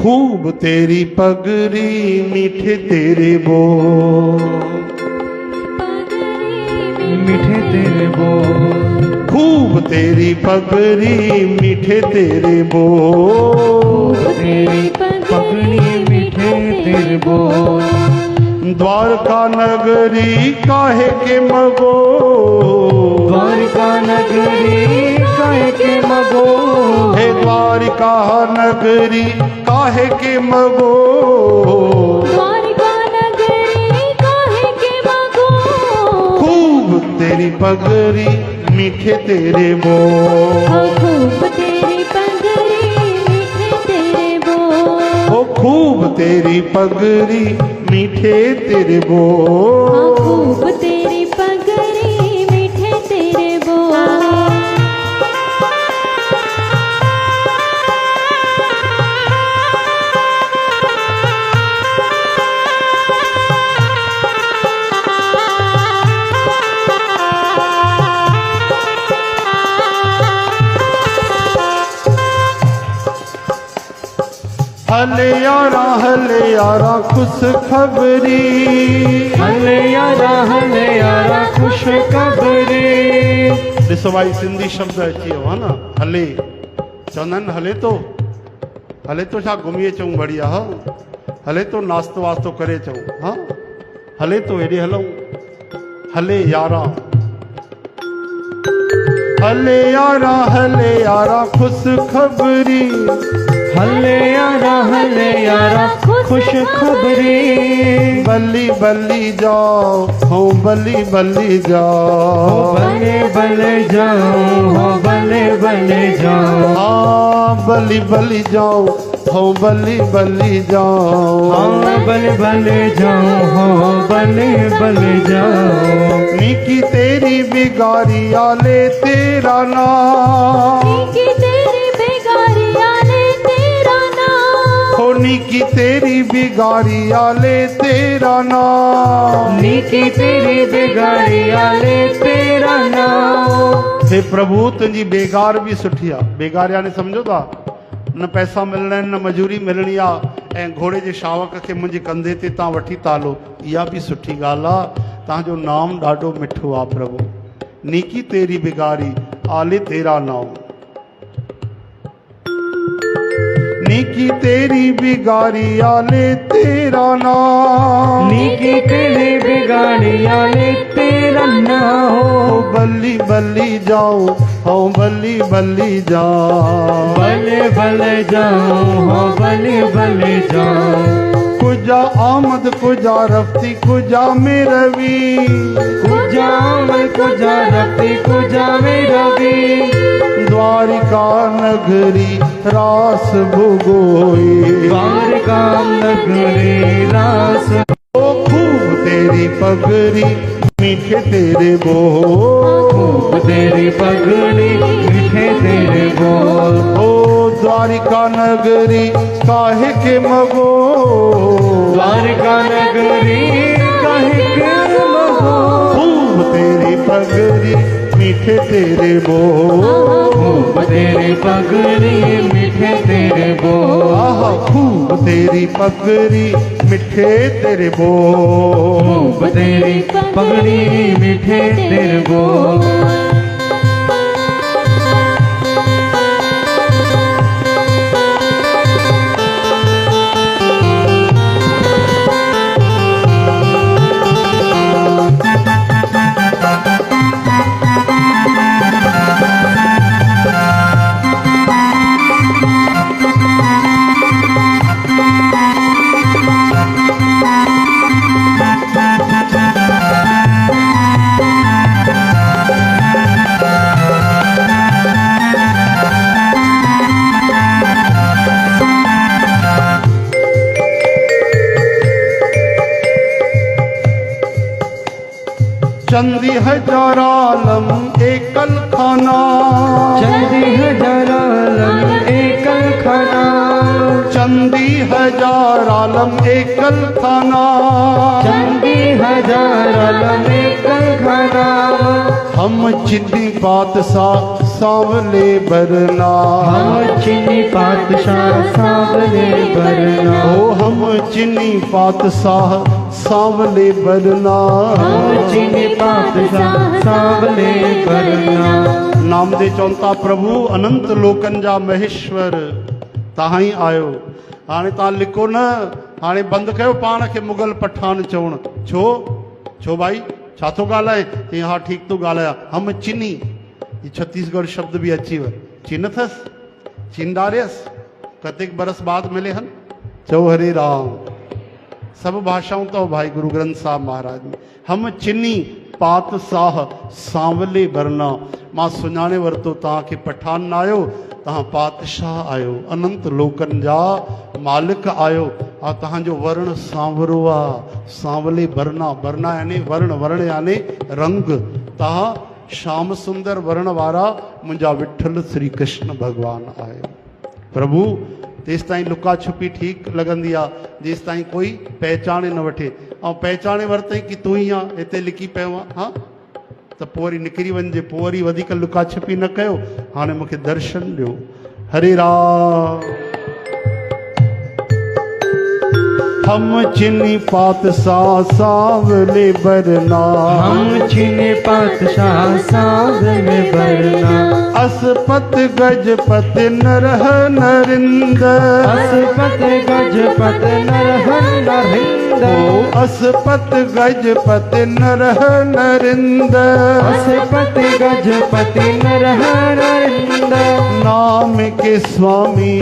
खूब तेरी पगड़ी मीठे तेरे बोल, मीठे तेरे बोल, खूब तेरी पगड़ी मीठे तेरे बोल, तेरी पगड़ी मीठे तेरे बोल। द्वारका नगरी काहे के मगो, द्वारका नगरी काहे के मगो, हे द्वारका नगरी काहे के मगो, द्वारका नगरी काहे के मगो। खूब तेरी पगड़ी मीठे तेरे बोल, खूब तेरी पगड़ी मीठे तेरे बोल, ओ खूब तेरी पगड़ी मीठे तेरे बोल। खूब तेरी पगड़ी मीठे तेरे बोल। हले यारा खुश खबरी, हले यारा खुश खबरी। ॾिसो भाई सिंधी शब्द अची वियो आहे न, हले चवंदा आहिनि हले तो छा घुमी अचूं बढ़िया, हा हले तो नास्तो वास्तो करे अचूं, हा हले तो हेॾे हलूं, हले यारा खुश खबरी, हले यारा खुश खबरी। बल्ली बल्ली जाओ हो बल्ली बल्ली जाओ, बले बले जाओ हो बले बले जाओ, हाँ बल्ली बल्ली जाओ हो बल्ली बल्ली जाओ, हाँ बले बले जाओ हो बले बले जाओ। निकी तेरी बिगारी आले तेरा नाम, निकी तेरी बिगारी आले तेरा नाम, हो निकी तेरी बिगारी आले तेरा नाम, निकी तेरी बिगाड़ी आले तेरा नाम। हे प्रभु तुंहिंजी बेगार भी सुठी आहे। बेगार यानी सम्झो था न पैसा मिलना आहिनि न मजूरी मिलणी आहे, ऐं घोड़े जे शावक खे मुंहिंजे कंधे ते तव्हां वठी था हलो, इहा बि सुठी ॻाल्हि आहे। तव्हांजो नाम ॾाढो मिठो आहे प्रभु। नीकी तेरी बिगारी आले तेरा नाम, नीकी तेरी बिगारी आले तेरा नाम, निकी तेरी बिगाड़ी आले तेरा नाम। हो बल्ली बल्ली जाओ हो बल्ली बल्ली जाओ, बले बले जाओ हो बले बले जाओ। कुजा आमद कुजा रफ्ती कुजा में रवि, कुजा में कुजा रफी कुजा में रवि। द्वारिका नगरी रास भुगोई, द्वारका नगरी रास। ओ खूब तेरी पगड़ी मीठे तेरे बोल, खूब तेरी पगड़ी मीठे तेरे बोल। ओ द्वारिका नगरी काहे के मगो, द्वारका नगरी काहे के मगो। खूब तेरी पगड़ी मीठे तेरे बोल, खूब तेरी पगड़ी मीठे तेरे बोल। आहा खूब तेरी पगड़ी मिठे तेरे बोल, खूब तेरी पगड़ी मीठे तेरे बोल। चंदी हजार आलम एकल खाना, चंदी हजार आलम एकल खाना। चंदी हजार आलम एकल खाना, चंदी हजार आलम एकल खाना। हम चिट्ठी बादशाह सांवले बरना। हम चीनी पातशाह सांवले बरना। ओ हम चीनी पातशाह सांवले बरना। हम चीनी पातशाह सांवले बरना। नाम दे चौंता प्रभु अनंत लोकन जा महेश्वर तहां ई आयो। हाणे तव्हां लिखो न, हाणे बंदि कयो पाण खे मुगल पठान चवण। छो भाई छा थो ॻाल्हाए? चई हा ठीकु थो ॻाल्हायां। हम चीनी, ये छत्तीसगढ़ शब्द भी अची वियो। चिन अथसि, चिनदारियसि, कतेक बरस बाद मिले हन। चओ हरे राम। सब भाषाऊं अथव भाई गुरु ग्रंथ साहब महाराज में। हम चिनी पातशाह सांवले बरना। मां सुञाणे वरितो तव्हांखे पठान न आयो, तव्हां पातशाह आयो, अनंत लोकन जा मालिक आयो। और तव्हांजो वर्ण सांवरो आहे, सांवले बरना। बरना यानी वर्ण, वर्ण यानी रंग। तव्हां श्याम सुंदर वर्ण वारा मुंहिंजा विठल श्री कृष्ण भगवान आहियो। प्रभु तेसि ताईं लुका छुपी ठीकु लॻंदी आहे, जेसि ताईं कोई पहचाने न वठे। ऐं पहचाने वरितई कि तूं ई आहे, हिते लिखी पियो आहे, हा त पोइ वरी निकिरी वञिजे, पोइ वरी वधीक लुका छिपी न कयो। हाणे मूंखे दर्शन ॾियो। हरे राम। हम चिनी पातशाह सांवले बरना। हम चीनी पातशाह सांवले बरना। असपत गजपत नरह नरिंद। असपत गजपत नरह नरिंद। ओ असपत गजपत नरह नरिंद। असपत गजपति नरह नरिंद। नाम के स्वामी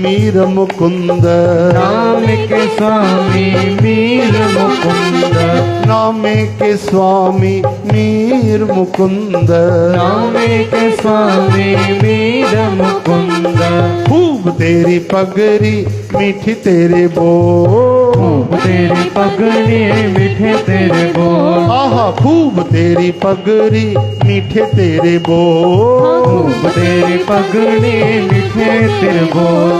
मीर मुकुंद। नाम के स्वामी मीर मुकुंद। नाम के स्वामी मीर मुकुंद। नाम के स्वामी मीर मुकुंद। खूब तेरी पगड़ी मीठी तेरे बोल। खूब तेरी पगड़ी मीठे तेरे बोल। आहा खूब तेरी पगड़ी मीठे तेरे बोल। खूब तेरी पगड़ी मीठे तेरे बोल।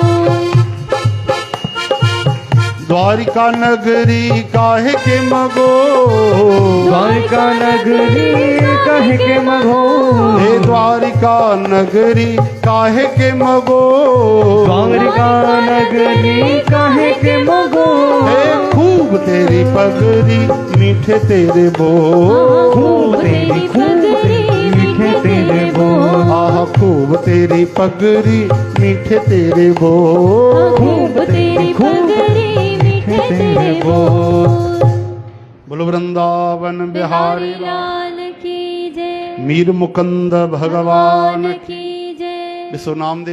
द्वारिका नगरी काहे के मगो। द्वारिका नगरी कहे के मगो। हे द्वारिका नगरी काहे के मगो। द्वारिका नगरी कहे के मगो। हे खूब तेरी पगड़ी मीठे तेरे बोल। खूब तेरी मीठे तेरे बोल। आह खूब तेरी पगड़ी मीठे तेरे बोल। खूब तेरी पगड़ी मीठे तेरे बोल। बोलो वृंदावन बिहारी लाल की जय। मीर मुकुंद भगवान की जय। ॾिसो नामदेव